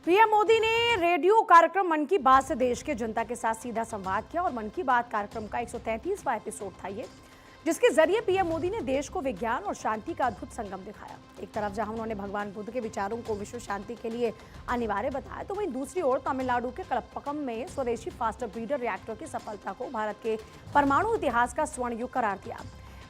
PM Modi ने radio कार्यक्रम मन की बात से देश के जनता के साथ सीधा संवाद किया और मन की बात कार्यक्रम का 133वां एपिसोड था ये, जिसके जरिए पीएम मोदी ने देश को विज्ञान और शांति का अद्भुत संगम दिखाया। एक तरफ जहां उन्होंने भगवान बुद्ध के विचारों को विश्व शांति के लिए अनिवार्य बताया, तो वहीं दूसरी ओर तमिलनाडु के कलपक्कम में स्वदेशी फास्टर ब्रीडर रिएक्टर की सफलता को भारत के परमाणु इतिहास का स्वर्ण युग करार दिया।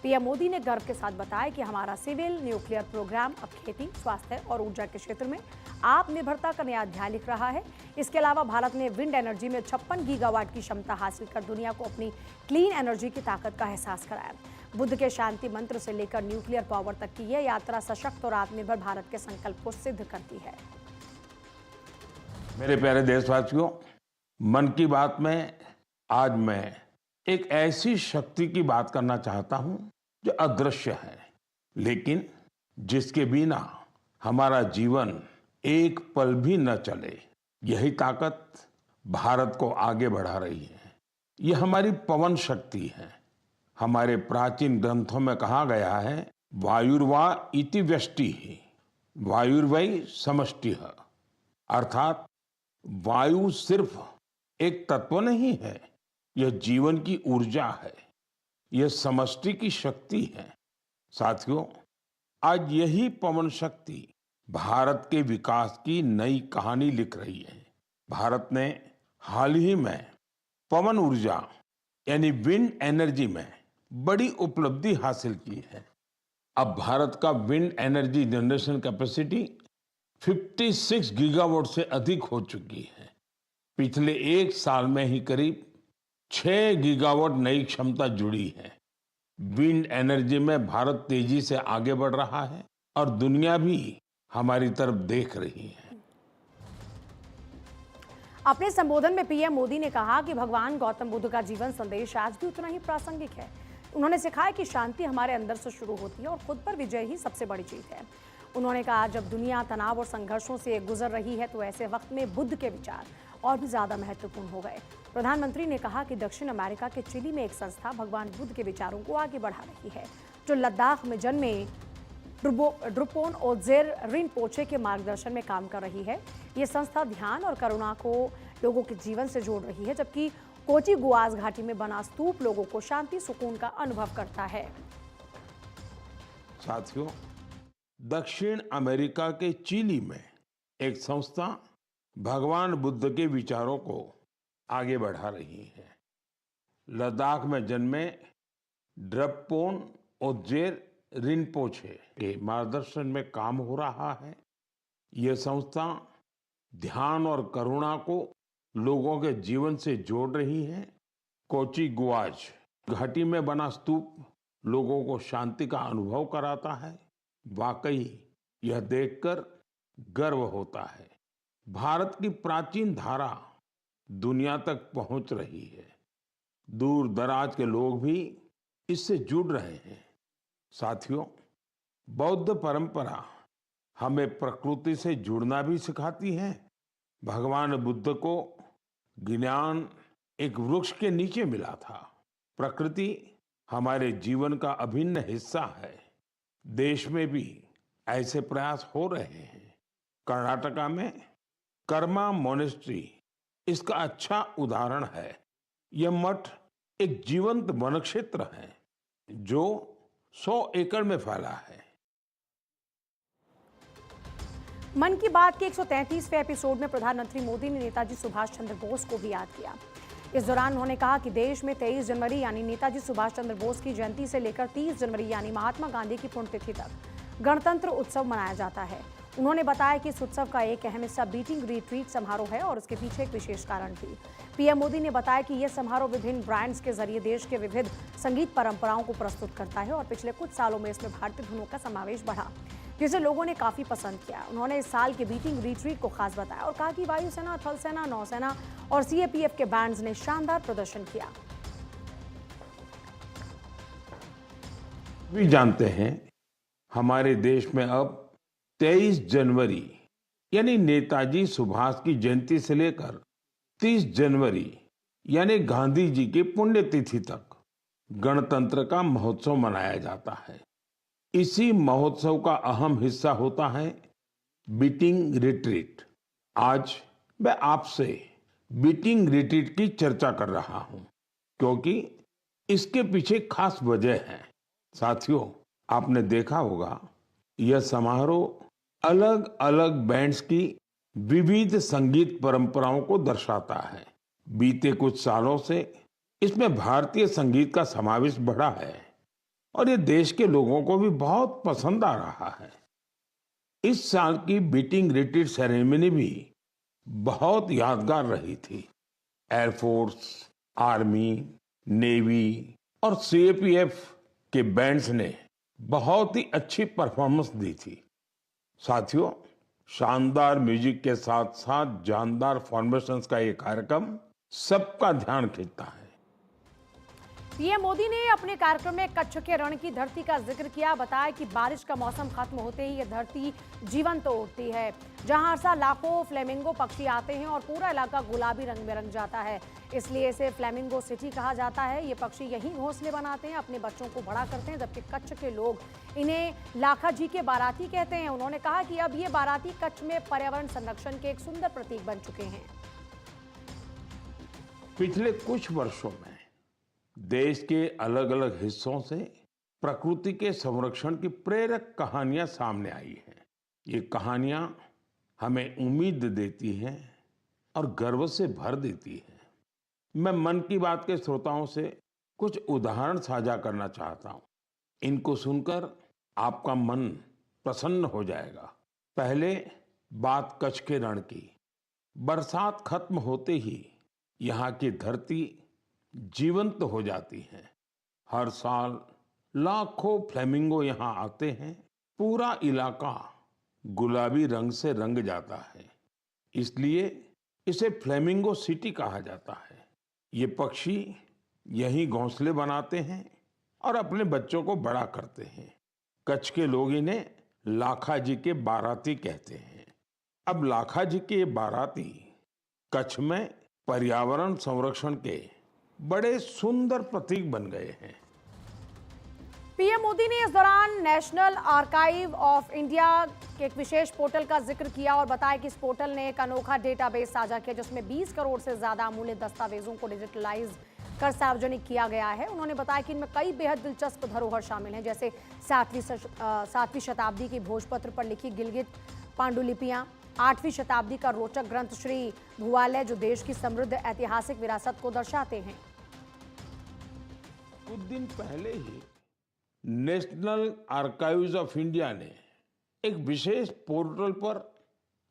पीएम मोदी ने गर्व के साथ बताया कि हमारा सिविल न्यूक्लियर प्रोग्राम अब खेती, स्वास्थ्य और ऊर्जा के क्षेत्र में आत्मनिर्भरता का नया अध्याय लिख रहा है। इसके अलावा भारत ने विंड एनर्जी में 56 गीगावाट की क्षमता हासिल कर दुनिया को अपनी क्लीन एनर्जी की ताकत का एहसास कराया। बुद्ध के शांति मंत्र से लेकर न्यूक्लियर पावर तक की यह यात्रा सशक्त और आत्मनिर्भर भारत के संकल्प को सिद्ध करती है। मेरे प्यारे देशवासियों, मन की बात में आज मैं एक ऐसी शक्ति की बात करना चाहता हूं जो अदृश्य है, लेकिन जिसके बिना हमारा जीवन एक पल भी न चले। यही ताकत भारत को आगे बढ़ा रही है। यह हमारी पवन शक्ति है। हमारे प्राचीन ग्रंथों में कहा गया है, वायुर्वा इति व्यष्टि वायुर्वै समष्टिः, अर्थात वायु सिर्फ एक तत्व नहीं है, यह जीवन की ऊर्जा है, यह समष्टि की शक्ति है। साथियों, आज यही पवन शक्ति भारत के विकास की नई कहानी लिख रही है। भारत ने हाल ही में पवन ऊर्जा यानी विंड एनर्जी में बड़ी उपलब्धि हासिल की है। अब भारत का wind energy generation capacity 56 gigawatt से अधिक हो चुकी है। पिछले एक साल में ही करीब 6 गीगावाट नई क्षमता जुड़ी है। विंड एनर्जी में भारत तेजी से आगे बढ़ रहा है और दुनिया भी हमारी तरफ देख रही है। अपने संबोधन में पीएम मोदी ने कहा कि भगवान गौतम बुद्ध का जीवन संदेश आज भी उतना ही प्रासंगिक है। उन्होंने सिखाया कि शांति हमारे अंदर से शुरू होती है और खुद पर विजय ही सबसे बड़ी जीत है। उन्होंने कहा, जब दुनिया तनाव और संघर्षों से गुजर रही है तो ऐसे वक्त में बुद्ध के विचार और भी ज्यादा महत्वपूर्ण हो गए। प्रधानमंत्री ने कहा कि दक्षिण अमेरिका के चिली में एक संस्था भगवान बुद्ध के विचारों को आगे बढ़ा रही है, जो लद्दाख में जन्मे ड्रुपोन ओजेर रिनपोचे के मार्गदर्शन में काम कर रही है। ये संस्था ध्यान और करुणा को लोगों के जीवन से जोड़ रही है, जबकि कोची गुआज घाटी में बना स्तूप लोगों को शांति सुकून का अनुभव करता है। साथियों, दक्षिण अमेरिका के चिली में एक संस्था भगवान बुद्ध के विचारों को आगे बढ़ा रही है। लद्दाख में जन्मे ड्रपोन ओजेर रिनपोचे के मार्गदर्शन में काम हो रहा है। यह संस्था ध्यान और करुणा को लोगों के जीवन से जोड़ रही है। कोची गुआज घाटी में बना स्तूप लोगों को शांति का अनुभव कराता है। वाकई यह देखकर गर्व होता है। भारत की प्राचीन धारा दुनिया तक पहुंच रही है। दूर दराज के लोग भी इससे जुड़ रहे हैं। साथियों, बौद्ध परंपरा हमें प्रकृति से जुड़ना भी सिखाती है। भगवान बुद्ध को ज्ञान एक वृक्ष के नीचे मिला था। प्रकृति हमारे जीवन का अभिन्न हिस्सा है। देश में भी ऐसे प्रयास हो रहे हैं। कर्नाटका में कर्मा मोनेस्ट्री इसका अच्छा उदाहरण है। यह मठ एक जीवंत वन क्षेत्र है जो 100 एकड़ में फैला है। मन की बात के 133वें एपिसोड में प्रधानमंत्री मोदी ने नेताजी सुभाष चंद्र बोस को भी याद किया। इस दौरान उन्होंने कहा कि देश में 23 जनवरी यानी नेताजी सुभाष चंद्र बोस की जयंती से लेकर 30 जनवरी यानी महात्मा गांधी की पुण्यतिथि तक गणतंत्र उत्सव मनाया जाता है। उन्होंने बताया कि इस उत्सव का एक अहम हिस्सा बीटिंग रिट्रीट समारोह है और उसके पीछे एक विशेष कारण भी। पीएम मोदी ने बताया कि यह समारोह विभिन्न ब्रांड्स के जरिए देश के विविध संगीत परंपराओं को प्रस्तुत करता है और पिछले कुछ सालों में इसमें भारतीय धुनों का समावेश बढ़ा, जिसे लोगों ने काफी पसंद किया। उन्होंने इस साल के बीटिंग रिट्रीट को खास बताया और कहा कि वायुसेना, थल सेना, नौसेना और सीएपीएफ के बैंड्स ने शानदार प्रदर्शन किया। भी जानते हैं, हमारे देश में अब 23 जनवरी यानी नेताजी सुभाष की जयंती से लेकर 30 जनवरी यानी गांधी जी की पुण्यतिथि तक गणतंत्र का महोत्सव मनाया जाता है। इसी महोत्सव का अहम हिस्सा होता है बीटिंग रिट्रीट। आज मैं आपसे बीटिंग रिट्रीट की चर्चा कर रहा हूं क्योंकि इसके पीछे खास वजह है। साथियों, आपने देखा होगा यह समारोह अलग अलग बैंड्स की विविध संगीत परंपराओं को दर्शाता है। बीते कुछ सालों से इसमें भारतीय संगीत का समावेश बढ़ा है और ये देश के लोगों को भी बहुत पसंद आ रहा है। इस साल की बीटिंग रिट्रीट सेरेमनी भी बहुत यादगार रही थी। एयरफोर्स, आर्मी, नेवी और सीएपीएफ के बैंड्स ने बहुत ही अच्छी परफॉर्मेंस दी थी। साथियों, शानदार म्यूजिक के साथ साथ जानदार फॉर्मेशंस का ये कार्यक्रम सबका ध्यान खींचता है। पीएम मोदी ने अपने कार्यक्रम में कच्छ के रण की धरती का जिक्र किया। बताया कि बारिश का मौसम खत्म होते ही ये धरती जीवंत होती है, जहां हर साल लाखों फ्लेमिंगो पक्षी आते हैं और पूरा इलाका गुलाबी रंग में रंग जाता है। इसलिए इसे फ्लेमिंगो सिटी कहा जाता है। ये पक्षी यहीं घोंसले बनाते हैं, अपने बच्चों को बड़ा करते हैं, जबकि कच्छ के लोग इन्हें लाखा जी के बाराती कहते हैं। उन्होंने कहा कि अब ये बाराती कच्छ में पर्यावरण संरक्षण के एक सुंदर प्रतीक बन चुके हैं। पिछले कुछ वर्षों में देश के अलग अलग हिस्सों से प्रकृति के संरक्षण की प्रेरक कहानियां सामने आई हैं। ये कहानियां हमें उम्मीद देती हैं और गर्व से भर देती हैं। मैं मन की बात के श्रोताओं से कुछ उदाहरण साझा करना चाहता हूं। इनको सुनकर आपका मन प्रसन्न हो जाएगा। पहले बात कच्छ के रण की। बरसात खत्म होते ही यहाँ की धरती जीवंत हो जाती है। हर साल लाखों फ्लेमिंगो यहाँ आते हैं, पूरा इलाका गुलाबी रंग से रंग जाता है। इसलिए इसे फ्लेमिंगो सिटी कहा जाता है। ये पक्षी यहीं घोंसले बनाते हैं और अपने बच्चों को बड़ा करते हैं। कच्छ के लोग इन्हें लाखा जी के बाराती कहते हैं। अब लाखा जी के बाराती कच्छ में पर्यावरण संरक्षण के बड़े सुंदर प्रतीक बन गए हैं। पीएम मोदी ने इस दौरान नेशनल आर्काइव ऑफ इंडिया के एक विशेष पोर्टल का जिक्र किया और बताया कि इस पोर्टल ने एक अनोखा डेटाबेस साझा किया, जिसमें 20 करोड़ से ज्यादा अमूल्य दस्तावेजों को डिजिटलाइज कर सार्वजनिक किया गया है। उन्होंने बताया कि इनमें कई बेहद दिलचस्प धरोहर शामिल हैं, जैसे 7वीं शताब्दी की भोजपत्र पर लिखी गिलगित पांडुलिपियां, 8वीं शताब्दी का रोचक ग्रंथ श्री भुवालय, जो देश की समृद्ध ऐतिहासिक विरासत को दर्शाते हैं। कुछ दिन पहले ही नेशनल आर्काइव्स ऑफ इंडिया ने एक विशेष पोर्टल पर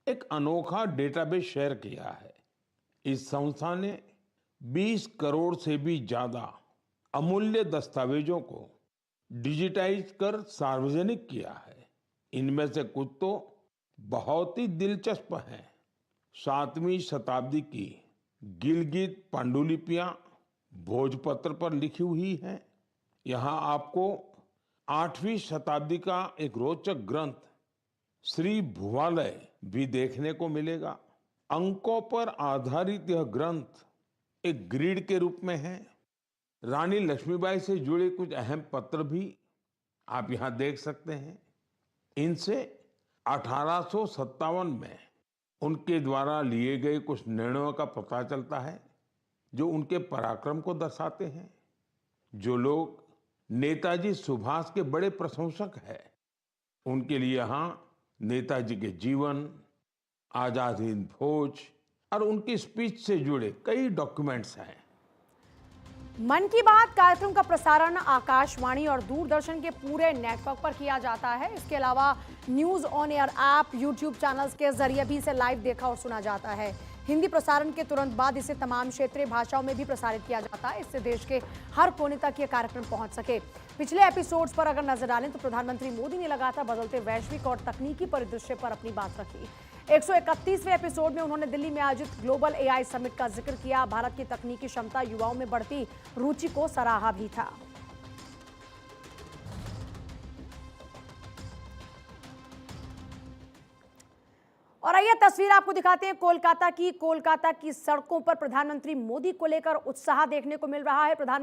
एक अनोखा डेटाबेस शेयर किया है। इस संस्था ने 20 करोड़ से भी ज्यादा अमूल्य दस्तावेजों को डिजिटाइज कर सार्वजनिक किया है। इनमें से कुछ तो बहुत ही दिलचस्प हैं। 7वीं शताब्दी की गिलगित पांडुलिपियां भोजपत्र पर लिखी हुई हैं। यहाँ आपको 8वीं शताब्दी का एक रोचक ग्रंथ श्री भुवालय भी देखने को मिलेगा। अंकों पर आधारित यह ग्रंथ एक ग्रिड के रूप में है। रानी लक्ष्मीबाई से जुड़े कुछ अहम पत्र भी आप यहाँ देख सकते हैं। इनसे 1857 में उनके द्वारा लिए गए कुछ निर्णयों का पता चलता है, जो उनके पराक्रम को दर्शाते हैं। जो लोग नेताजी सुभाष के बड़े प्रशंसक हैं, उनके लिए यहाँ नेताजी के जीवन, आजाद हिंद फौज और उनकी स्पीच से जुड़े कई डॉक्यूमेंट्स हैं। मन की बात कार्यक्रम का प्रसारण आकाशवाणी और दूरदर्शन के पूरे नेटवर्क पर किया जाता है। इसके अलावा news on air app, YouTube channels के जरिए भी इसे लाइव देखा और सुना जाता है। हिंदी प्रसारण के तुरंत बाद इसे तमाम क्षेत्रीय भाषाओं में भी प्रसारित किया जाता है, इससे देश के हर कोने तक ये कार्यक्रम पहुंच सके। पिछले एपिसोड्स पर अगर नजर डालें तो प्रधानमंत्री मोदी ने लगातार बदलते वैश्विक और तकनीकी परिदृश्य पर अपनी बात रखी। 131वें एपिसोड में उन्होंने दिल्ली में आयोजित ग्लोबल एआई समिट का जिक्र किया। भारत की तकनीकी क्षमता, युवाओं में बढ़ती रुचि को सराहा भी था। और आइए तस्वीर आपको दिखाते हैं कोलकाता की। कोलकाता की सड़कों पर प्रधानमंत्री मोदी को लेकर उत्साह देखने को मिल रहा है।